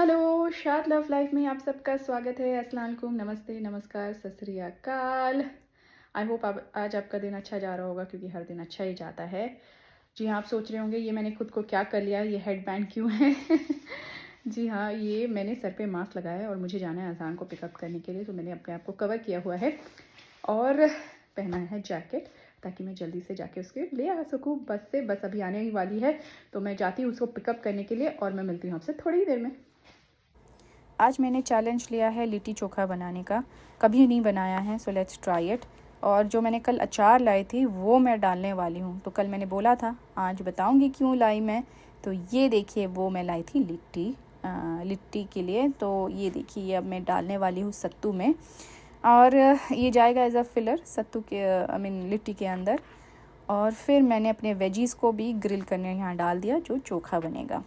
Hello, शाद love life में आप सबका स्वागत है। अस्सलाम वालेकुम, नमस्ते, नमस्कार, सत श्री अकाल। आई होप आप आज आपका दिन अच्छा जा रहा होगा क्योंकि हर दिन अच्छा ही जाता है। जी हाँ, आप सोच रहे होंगे ये मैंने खुद को क्या कर लिया, ये हेड बैंड क्यों है। जी हाँ, ये मैंने सर पे मास्क लगाया है और मुझे जाना है अजान को पिकअप करने के लिए, तो मैंने अपने आप को कवर किया हुआ है और पहना है जैकेट ताकि मैं जल्दी से जाके उसके ले आ सकूँ बस से। बस अभी आने ही वाली है तो मैं जाती हूँ उसको पिकअप करने के लिए और मैं मिलती हूँ आपसे थोड़ी ही देर में। आज मैंने चैलेंज लिया है लिट्टी चोखा बनाने का, कभी नहीं बनाया है, सो लेट्स ट्राई इट। और जो मैंने कल अचार लाई थी वो मैं डालने वाली हूँ। तो कल मैंने बोला था आज बताऊँगी क्यों लाई मैं। तो ये देखिए वो मैं लाई थी लिट्टी के लिए। तो ये देखिए ये अब मैं डालने वाली हूँ सत्तू में और ये जाएगा एज अ फिलर सत्तू के लिट्टी के अंदर। और फिर मैंने अपने वेजीज़ को भी ग्रिल करने यहाँ डाल दिया जो चोखा बनेगा।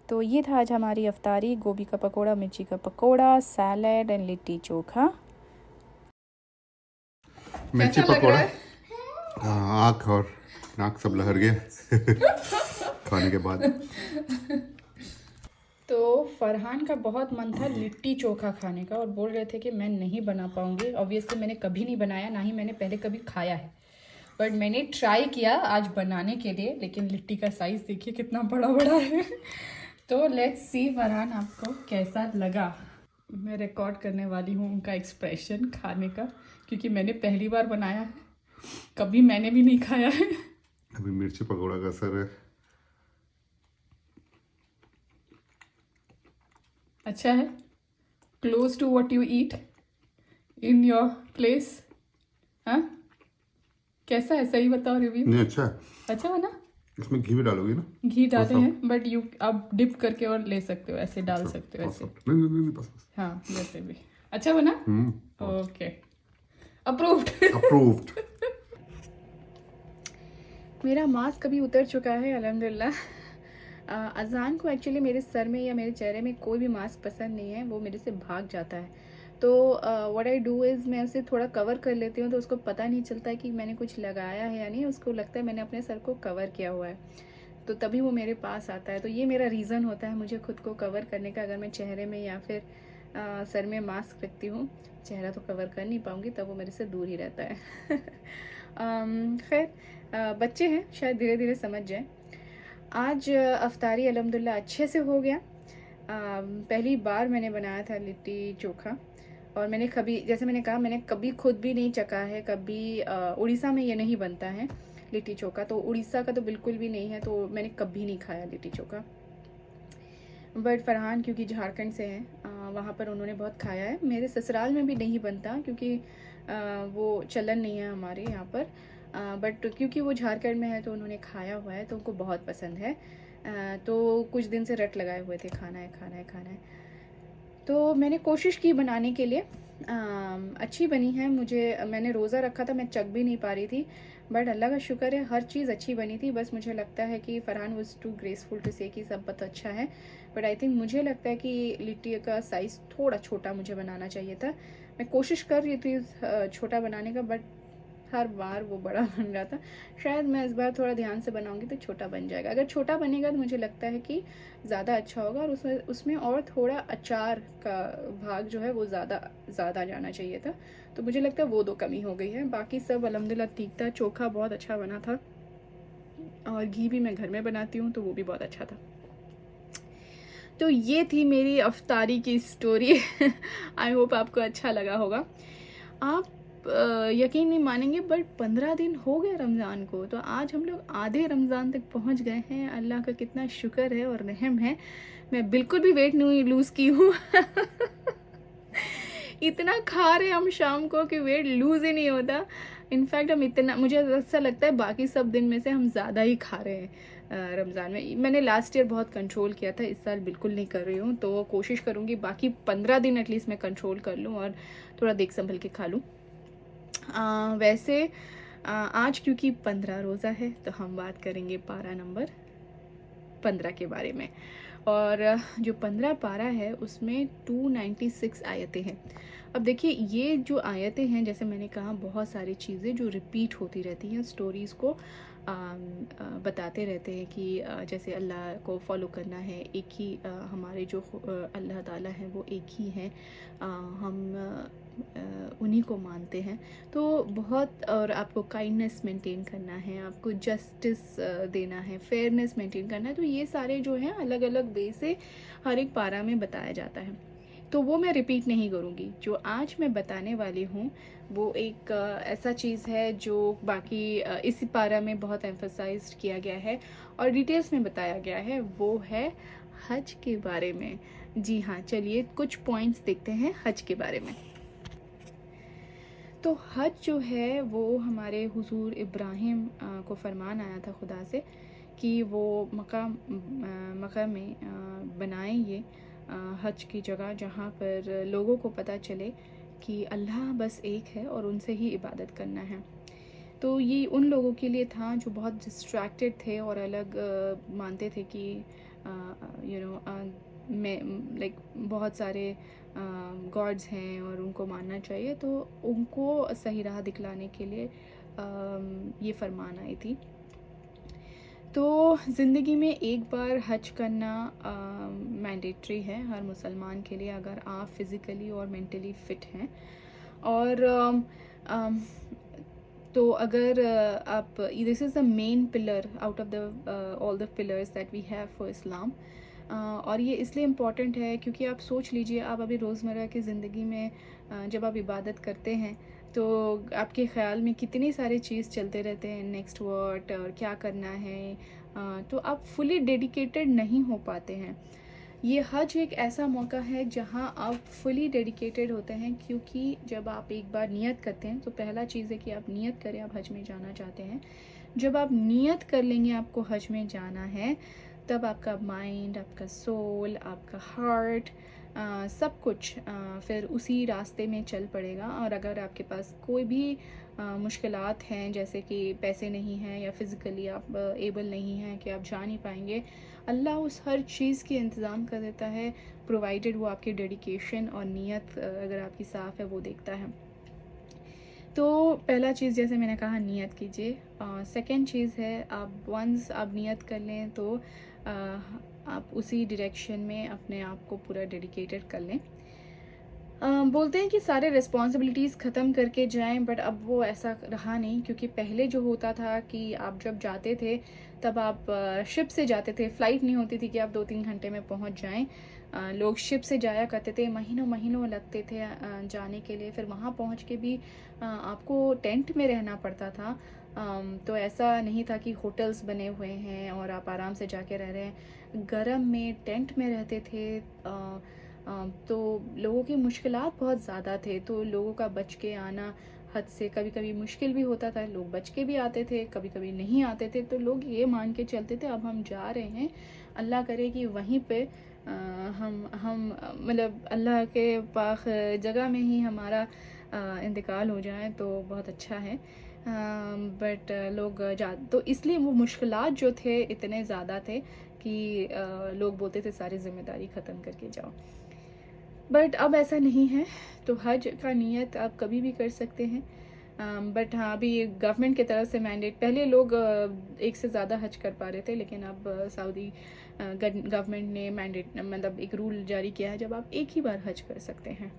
तो ये था आज हमारी अफ्तारी, गोभी का पकोड़ा, मिर्ची का पकोड़ा, सैलेड एंड लिट्टी चोखा। मिर्ची पकोड़ा, आँख और नाक सब लहर गए खाने के बाद। तो फरहान का बहुत मन था लिट्टी चोखा खाने का और बोल रहे थे कि मैं नहीं बना पाऊँगी। ऑब्वियसली मैंने कभी नहीं बनाया, ना ही मैंने पहले कभी खाया है, बट मैंने ट्राई किया आज बनाने के लिए। लेकिन लिट्टी का साइज़ देखिए कितना बड़ा बड़ा है। तो लेट्स सी फरहान आपको कैसा लगा। मैं रिकॉर्ड करने वाली हूँ उनका एक्सप्रेशन खाने का क्योंकि मैंने पहली बार बनाया है, कभी मैंने भी नहीं खाया है। अभी मिर्ची पकोड़ा का असर है। अच्छा है, close to what you eat in your place. हाँ, कैसा है, सही बताओ रिव्यू। नहीं अच्छा है। अच्छा बना। इसमें घी भी डालोगी ना? घी डाले हैं बट यू आप डिप करके और ले सकते हो, ऐसे डाल सकते हो ऐसे। नहीं बस। हाँ जैसे भी अच्छा बना। Okay, approved. अप्रूव्ड। मेरा मास्क अभी उतर चुका है अल्हम्दुलिल्लाह। अजान को एक्चुअली मेरे सर में या मेरे चेहरे में कोई भी मास्क पसंद नहीं है, वो मेरे से भाग जाता है। तो व्हाट आई डू इज़ मैं उसे थोड़ा कवर कर लेती हूँ तो उसको पता नहीं चलता है कि मैंने कुछ लगाया है या नहीं, उसको लगता है मैंने अपने सर को कवर किया हुआ है, तो तभी वो मेरे पास आता है। तो ये मेरा रीज़न होता है मुझे खुद को कवर करने का। अगर मैं चेहरे में या फिर सर में मास्क रखती हूँ, चेहरा तो कवर कर नहीं पाऊँगी, तब वो मेरे से दूर ही रहता है। खैर बच्चे हैं, शायद धीरे धीरे समझ जाएं। आज अफ्तारी अल्हम्दुलिल्लाह अच्छे से हो गया। पहली बार मैंने बनाया था लिट्टी चोखा और मैंने कभी, जैसे मैंने कहा, मैंने कभी खुद भी नहीं चखा है। कभी उड़ीसा में ये नहीं बनता है लिट्टी चोखा, तो उड़ीसा का तो बिल्कुल भी नहीं है, तो मैंने कभी नहीं खाया लिट्टी चोखा। बट फरहान क्योंकि झारखंड से हैं, वहाँ पर उन्होंने बहुत खाया है। मेरे ससुराल में भी नहीं बनता क्योंकि वो चलन नहीं है हमारे यहाँ पर, बट क्योंकि वो झारखंड में है तो उन्होंने खाया हुआ है, तो उनको बहुत पसंद है। तो कुछ दिन से रट लगाए हुए थे खाना है खाना है खाना है। तो मैंने कोशिश की बनाने के लिए, अच्छी बनी है। मैंने रोज़ा रखा था, मैं चख भी नहीं पा रही थी, बट अल्लाह का शुक्र है हर चीज़ अच्छी बनी थी। बस मुझे लगता है कि Farhan was too graceful to say कि सब बहुत अच्छा है, बट आई थिंक मुझे लगता है कि लिट्टी का साइज़ थोड़ा छोटा मुझे बनाना चाहिए था। मैं कोशिश कर रही थी छोटा बनाने का, बट हर बार वो बड़ा बन रहा था। शायद मैं इस बार थोड़ा ध्यान से बनाऊंगी तो छोटा बन जाएगा। अगर छोटा बनेगा तो मुझे लगता है कि ज़्यादा अच्छा होगा और उसमें और थोड़ा अचार का भाग जो है वो ज़्यादा जाना चाहिए था। तो मुझे लगता है वो दो कमी हो गई है। बाकी सब अल्हम्दुलिल्लाह ठीक था। चोखा बहुत अच्छा बना था और घी भी मैं घर में बनाती हूँ तो वो भी बहुत अच्छा था। तो ये थी मेरी अफ्तारी की स्टोरी। आई होप आपको अच्छा लगा होगा। आप यकीन नहीं मानेंगे बट 15 दिन हो गए रमज़ान को, तो आज हम लोग आधे रमज़ान तक पहुंच गए हैं। अल्लाह का कितना शुक्र है और रहम है। मैं बिल्कुल भी वेट नहीं लूज़ की हूँ। इतना खा रहे हम शाम को कि वेट लूज़ ही नहीं होता। इनफैक्ट हम इतना, मुझे ऐसा लगता है बाकी सब दिन में से हम ज़्यादा ही खा रहे हैं रमज़ान में। मैंने लास्ट ईयर बहुत कंट्रोल किया था, इस साल बिल्कुल नहीं कर रही हूँ, तो कोशिश करूँगी बाकी 15 दिन एटलीस्ट मैं कंट्रोल कर लूँ और थोड़ा देख संभल के खा लूँ। वैसे आज क्योंकि 15 रोज़ा है तो हम बात करेंगे पारा नंबर 15 के बारे में। और जो 15 पारा है उसमें 296 आयतें हैं। अब देखिए ये जो आयतें हैं, जैसे मैंने कहा, बहुत सारी चीज़ें जो रिपीट होती रहती हैं स्टोरीज़ को बताते रहते हैं कि जैसे अल्लाह को फॉलो करना है, एक ही हमारे जो अल्लाह ताला हैं वो एक ही हैं, हम उन्हीं को मानते हैं। तो बहुत, और आपको काइंडनेस मेंटेन करना है, आपको जस्टिस देना है, फेयरनेस मेंटेन करना है। तो ये सारे जो हैं अलग अलग वे से हर एक पारा में बताया जाता है। तो वो मैं रिपीट नहीं करूँगी। जो आज मैं बताने वाली हूँ वो एक ऐसा चीज़ है जो बाकी इसी पारा में बहुत एम्फसाइज्ड किया गया है और डिटेल्स में बताया गया है, वो है हज के बारे में। जी हाँ, चलिए कुछ पॉइंट्स देखते हैं हज के बारे में। तो हज जो है वो हमारे हुजूर इब्राहिम को फरमान आया था खुदा से कि वो मक्का में बनाएं ये हज की जगह, जहाँ पर लोगों को पता चले कि अल्लाह बस एक है और उनसे ही इबादत करना है। तो ये उन लोगों के लिए था जो बहुत डिस्ट्रैक्टेड थे और अलग मानते थे कि मैं लाइक बहुत सारे गॉड्स हैं और उनको मानना चाहिए। तो उनको सही राह दिखलाने के लिए ये फरमान आई थी। तो ज़िंदगी में एक बार हज करना मैंडेटरी है हर मुसलमान के लिए, अगर आप फिज़िकली और मेंटली फ़िट हैं। और तो अगर आप, this is the main pillar out of the all the pillars that we have for Islam. और ये इसलिए इम्पॉर्टेंट है क्योंकि आप सोच लीजिए, आप अभी रोज़मर्रा की ज़िंदगी में जब आप इबादत करते हैं तो आपके ख़्याल में कितनी सारी चीज़ चलते रहते हैं, नेक्स्ट व्हाट और क्या करना है, तो आप फुली डेडिकेटेड नहीं हो पाते हैं। ये हज एक ऐसा मौका है जहां आप फुली डेडिकेटेड होते हैं, क्योंकि जब आप एक बार नियत करते हैं तो पहला चीज़ है कि आप नियत करें आप हज में जाना चाहते हैं। जब आप नियत कर लेंगे आपको हज में जाना है, तब आपका माइंड, आपका सोल, आपका हार्ट, सब कुछ फिर उसी रास्ते में चल पड़ेगा। और अगर आपके पास कोई भी मुश्किलात हैं, जैसे कि पैसे नहीं हैं या फिज़िकली आप एबल नहीं हैं कि आप जा नहीं पाएंगे, अल्लाह उस हर चीज़ की इंतज़ाम कर देता है, प्रोवाइडेड वो आपकी डेडिकेशन और नीयत अगर आपकी साफ़ है वो देखता है। तो पहला चीज़ जैसे मैंने कहा, नियत कीजिए। सेकंड चीज़ है, आप वंस आप नियत कर लें तो आप उसी डायरेक्शन में अपने आप को पूरा डेडिकेटेड कर लें। बोलते हैं कि सारे रिस्पॉन्सिबिलिटीज़ ख़त्म करके जाएं, बट अब वो ऐसा रहा नहीं, क्योंकि पहले जो होता था कि आप जब जाते थे तब आप शिप से जाते थे, फ़्लाइट नहीं होती थी कि आप 2-3 घंटे में पहुंच जाएं। लोग शिप से जाया करते थे, महीनों महीनों लगते थे जाने के लिए। फिर वहाँ पहुँच के भी आपको टेंट में रहना पड़ता था। तो ऐसा नहीं था कि होटल्स बने हुए हैं और आप आराम से जाके रह रहे हैं। गरम में टेंट में रहते थे। तो लोगों की मुश्किलात बहुत ज़्यादा थे, तो लोगों का बच के आना हद से कभी कभी मुश्किल भी होता था। लोग बच के भी आते थे, कभी कभी नहीं आते थे। तो लोग ये मान के चलते थे अब हम जा रहे हैं, अल्लाह करे कि वहीं पे हम मतलब अल्लाह के पाक जगह में ही हमारा इंतकाल हो जाए तो बहुत अच्छा है। बट लोग जा, तो इसलिए वो मुश्किलात जो थे इतने ज़्यादा थे कि लोग बोलते थे सारी ज़िम्मेदारी ख़त्म करके जाओ। बट अब ऐसा नहीं है। तो हज का नियत आप कभी भी कर सकते हैं। बट हाँ, अभी गवर्नमेंट की तरफ से मैंडेट, पहले लोग एक से ज़्यादा हज कर पा रहे थे, लेकिन अब सऊदी गवर्नमेंट ने मैंडेट मतलब एक रूल जारी किया है, जब आप एक ही बार हज कर सकते हैं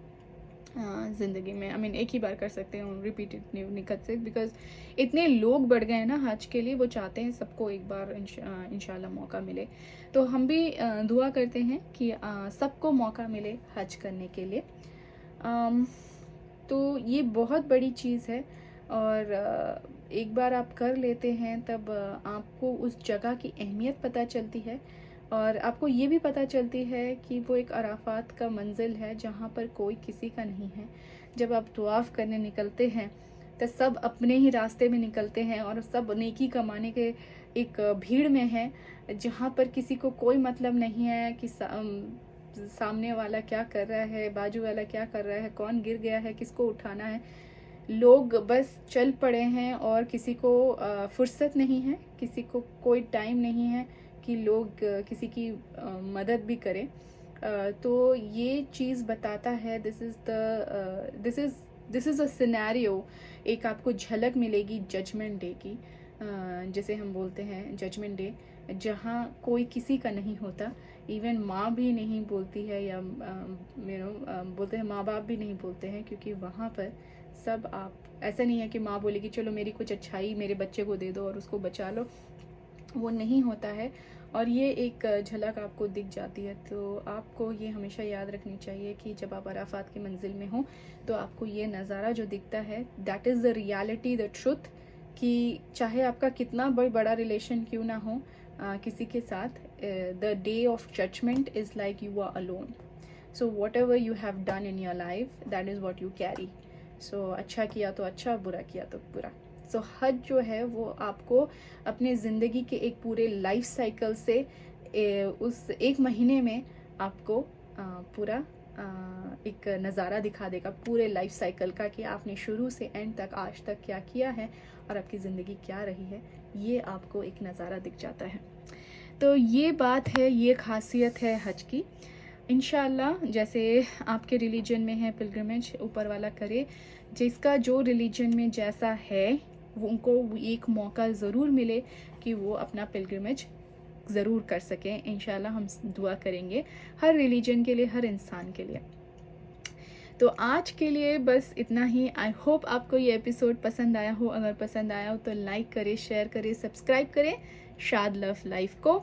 ज़िंदगी में। आई मीन एक ही बार कर सकते हैं, रिपीटेड नहीं कर सकते, बिकॉज इतने लोग बढ़ गए हैं ना हज के लिए। वो चाहते हैं सबको एक बार इंशाल्लाह मौका मिले। तो हम भी दुआ करते हैं कि सबको मौका मिले हज करने के लिए। तो ये बहुत बड़ी चीज़ है। और एक बार आप कर लेते हैं तब आपको उस जगह की अहमियत पता चलती है, और आपको ये भी पता चलती है कि वो एक अराफात का मंजिल है जहाँ पर कोई किसी का नहीं है। जब आप तवाफ़ करने निकलते हैं तो सब अपने ही रास्ते में निकलते हैं और सब नेकी कमाने के एक भीड़ में हैं, जहाँ पर किसी को कोई मतलब नहीं है कि सामने वाला क्या कर रहा है, बाजू वाला क्या कर रहा है, कौन गिर गया है, किसको उठाना है। लोग बस चल पड़े हैं और किसी को फुर्सत नहीं है, किसी को कोई टाइम नहीं है कि लोग किसी की मदद भी करें। तो ये चीज़ बताता है, दिस इज़ अ सिनेरियो। एक आपको झलक मिलेगी जजमेंट डे की। जैसे हम बोलते हैं जजमेंट डे, जहाँ कोई किसी का नहीं होता, इवन माँ भी नहीं बोलती है, या बोलते हैं माँ बाप भी नहीं बोलते हैं, क्योंकि वहाँ पर सब आप, ऐसा नहीं है कि माँ बोलेगी चलो मेरी कुछ अच्छाई मेरे बच्चे को दे दो और उसको बचा लो, वो नहीं होता है। और ये एक झलक आपको दिख जाती है। तो आपको ये हमेशा याद रखनी चाहिए कि जब आप अराफात की मंजिल में हो तो आपको ये नज़ारा जो दिखता है, that is the reality, the truth, कि चाहे आपका कितना बड़ा रिलेशन क्यों ना हो किसी के साथ, the day of judgment is like you are alone. So whatever you have done in your life, that is what you carry. So अच्छा किया तो अच्छा, बुरा किया तो बुरा। सो हज जो है वो आपको अपने ज़िंदगी के एक पूरे लाइफ साइकिल से उस एक महीने में आपको पूरा एक नज़ारा दिखा देगा पूरे लाइफ साइकिल का, कि आपने शुरू से एंड तक आज तक क्या किया है और आपकी ज़िंदगी क्या रही है, ये आपको एक नज़ारा दिख जाता है। तो ये बात है, ये खासियत है हज की। इंशाअल्लाह जैसे आपके रिलीजन में है पिलग्रिमेज, ऊपर वाला करे, जिसका जो रिलीजन में जैसा है वो उनको एक मौका ज़रूर मिले कि वो अपना पिलग्रिमेज ज़रूर कर सकें। इंशाअल्लाह हम दुआ करेंगे हर रिलीजन के लिए, हर इंसान के लिए। तो आज के लिए बस इतना ही। आई होप आपको ये एपिसोड पसंद आया हो। अगर पसंद आया हो तो लाइक करें, शेयर करें, सब्सक्राइब करें शाद लव लाइफ को।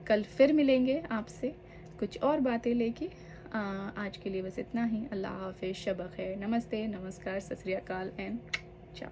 कल फिर मिलेंगे आपसे कुछ और बातें लेके। आज के लिए बस इतना ही। अल्लाह हाफिज़, शब खैर, नमस्ते, नमस्कार, सत श्री अकाल एंड चाओ।